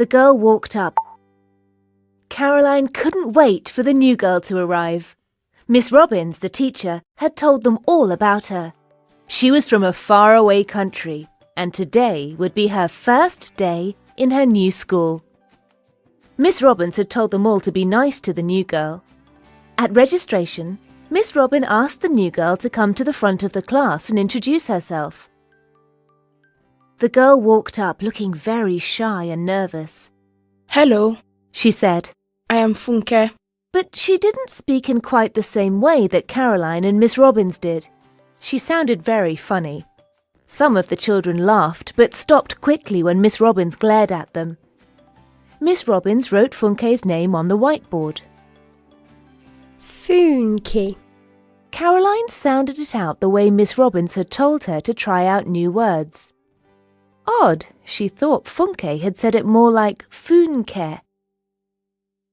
The girl walked up. Caroline couldn't wait for the new girl to arrive. Miss Robbins, the teacher, had told them all about her. She was from a faraway country, and today would be her first day in her new school. Miss Robbins had told them all to be nice to the new girl. At registration, Miss Robin asked the new girl to come to the front of the class and introduce herself. The girl walked up looking very shy and nervous. "Hello," she said. "I am Funke." But she didn't speak in quite the same way that Caroline and Miss Robbins did. She sounded very funny. Some of the children laughed but stopped quickly when Miss Robbins glared at them. Miss Robbins wrote Funke's name on the whiteboard. Funke. Caroline sounded it out the way Miss Robbins had told her to try out new words. Odd, she thought Funke had said it more like Funke.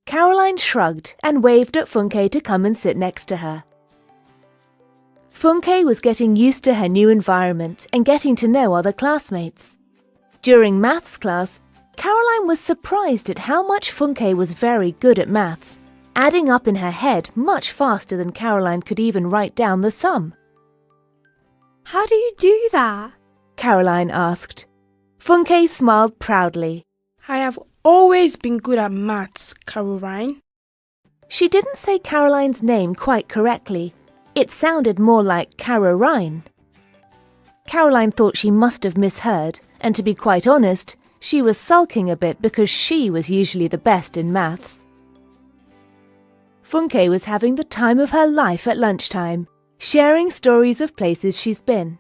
Caroline shrugged and waved at Funke to come and sit next to her. Funke was getting used to her new environment and getting to know other classmates. During maths class, Caroline was surprised at how much Funke was very good at maths, adding up in her head much faster than Caroline could even write down the sum. How do you do that? Caroline asked. Funke smiled proudly. "I have always been good at maths, Caroline." She didn't say Caroline's name quite correctly. It sounded more like Carorine. Caroline thought she must have misheard, and to be quite honest, she was sulking a bit because she was usually the best in maths. Funke was having the time of her life at lunchtime, sharing stories of places she's been.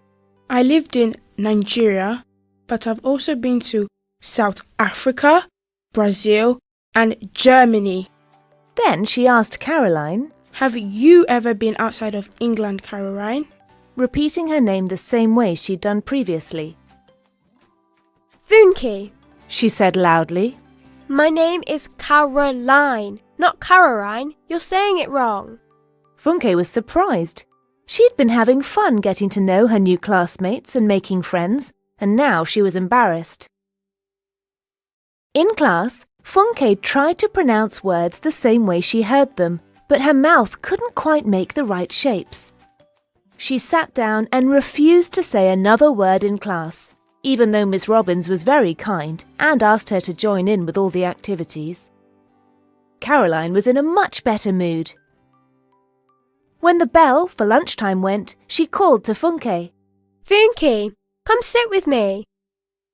"I lived in Nigeria, but I've also been to South Africa, Brazil, and Germany." Then she asked Caroline, "Have you ever been outside of England, Caroline?" repeating her name the same way she'd done previously. Funke. She said loudly. My name is Caroline, not Caroline. You're saying it wrong. Funke was surprised. She'd been having fun getting to know her new classmates and making friends, and now she was embarrassed. In class, Funke tried to pronounce words the same way she heard them, but her mouth couldn't quite make the right shapes. She sat down and refused to say another word in class, even though Miss Robbins was very kind and asked her to join in with all the activities. Caroline was in a much better mood. When the bell for lunchtime went, she called to Funke. Funke, come sit with me.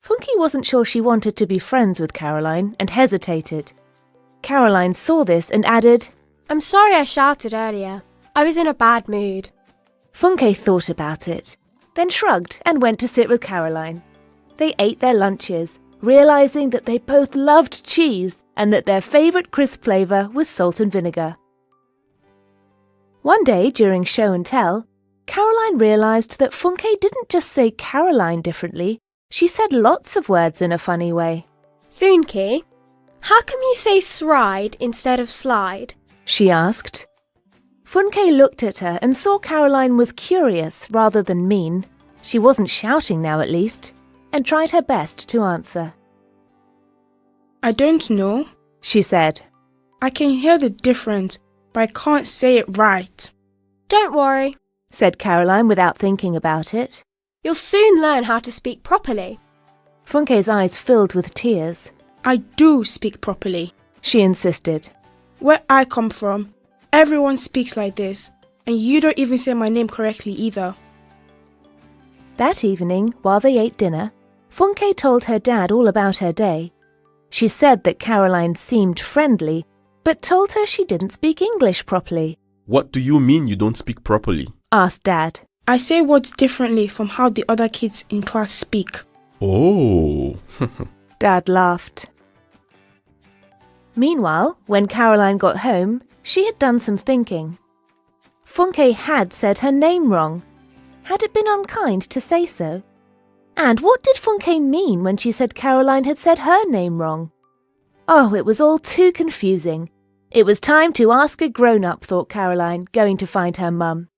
Funke wasn't sure she wanted to be friends with Caroline and hesitated. Caroline saw this and added, I'm sorry I shouted earlier. I was in a bad mood. Funke thought about it, then shrugged and went to sit with Caroline. They ate their lunches, realizing that they both loved cheese and that their favourite crisp flavour was salt and vinegar. One day during show and tell, Caroline realised that Funke didn't just say Caroline differently, she said lots of words in a funny way. Funke, how come you say sride instead of slide? She asked. Funke looked at her and saw Caroline was curious rather than mean. She wasn't shouting now at least, and tried her best to answer. I don't know, she said. I can hear the difference, but I can't say it right. Don't worry, said Caroline without thinking about it. You'll soon learn how to speak properly. Funke's eyes filled with tears. I do speak properly, she insisted. Where I come from, everyone speaks like this, and you don't even say my name correctly either. That evening, while they ate dinner, Funke told her dad all about her day. She said that Caroline seemed friendly, but told her she didn't speak English properly. What do you mean you don't speak properly? Asked Dad. I say words differently from how the other kids in class speak. Oh. Dad laughed. Meanwhile, when Caroline got home, she had done some thinking. Funke had said her name wrong. Had it been unkind to say so? And what did Funke mean when she said Caroline had said her name wrong? Oh, it was all too confusing. It was time to ask a grown-up, thought Caroline, going to find her mum.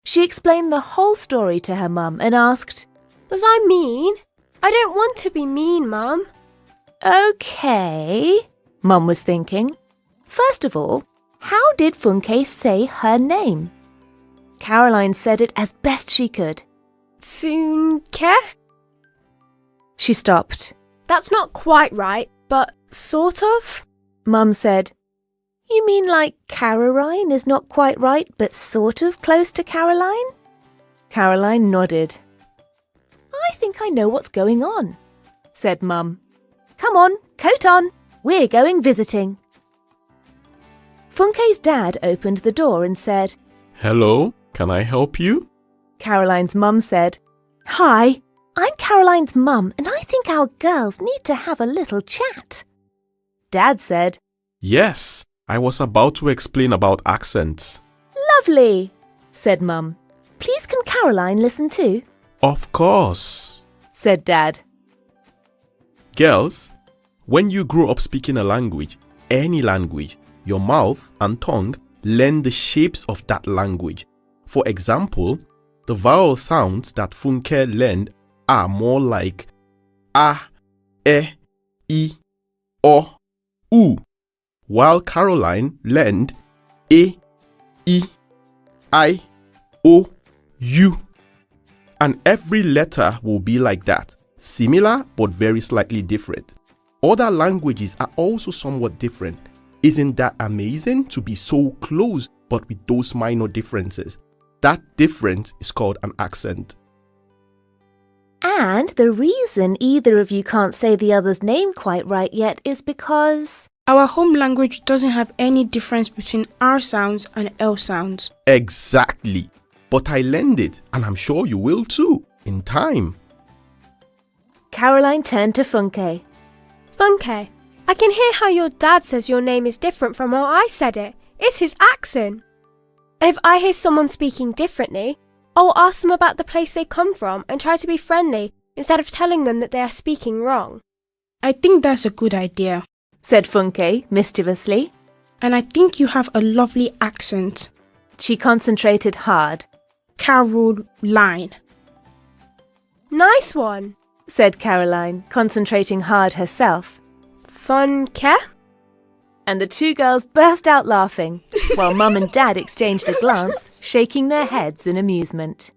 She explained the whole story to her mum and asked, Was I mean? I don't want to be mean, Mum. OK, Mum was thinking. First of all, how did Funke say her name? Caroline said it as best she could. Funke? She stopped. That's not quite right, but sort of. Mum said, You mean like Caroline is not quite right, but sort of close to Caroline? Caroline nodded. I think I know what's going on, said Mum. Come on, coat on. We're going visiting. Funke's dad opened the door and said, Hello, can I help you? Caroline's mum said, Hi, I'm Caroline's mum and I think our girls need to have a little chat. Dad said, Yes, I was about to explain about accents. Lovely, said Mum. Please can Caroline listen too? Of course, said Dad. Girls, when you grow up speaking a language, any language, your mouth and tongue learn the shapes of that language. For example, the vowel sounds that Funke learned are more like a, e, o, u, while Caroline learned e, I, o, u. And every letter will be like that, similar but very slightly different. Other languages are also somewhat different. Isn't that amazing to be so close but with those minor differences? That difference is called an accent. And the reason either of you can't say the other's name quite right yet is because... Our home language doesn't have any difference between R sounds and L sounds. Exactly. But I learned it, and I'm sure you will too, in time. Caroline turned to Funke. Funke, I can hear how your dad says your name is different from how I said it. It's his accent. And if I hear someone speaking differently, I'll ask them about the place they come from and try to be friendly instead of telling them that they are speaking wrong. I think that's a good idea, said Funke mischievously. and I think you have a lovely accent. She concentrated hard. Caroline. Nice one, said Caroline, concentrating hard herself. Funke? And the two girls burst out laughing, while Mum and Dad exchanged a glance, shaking their heads in amusement.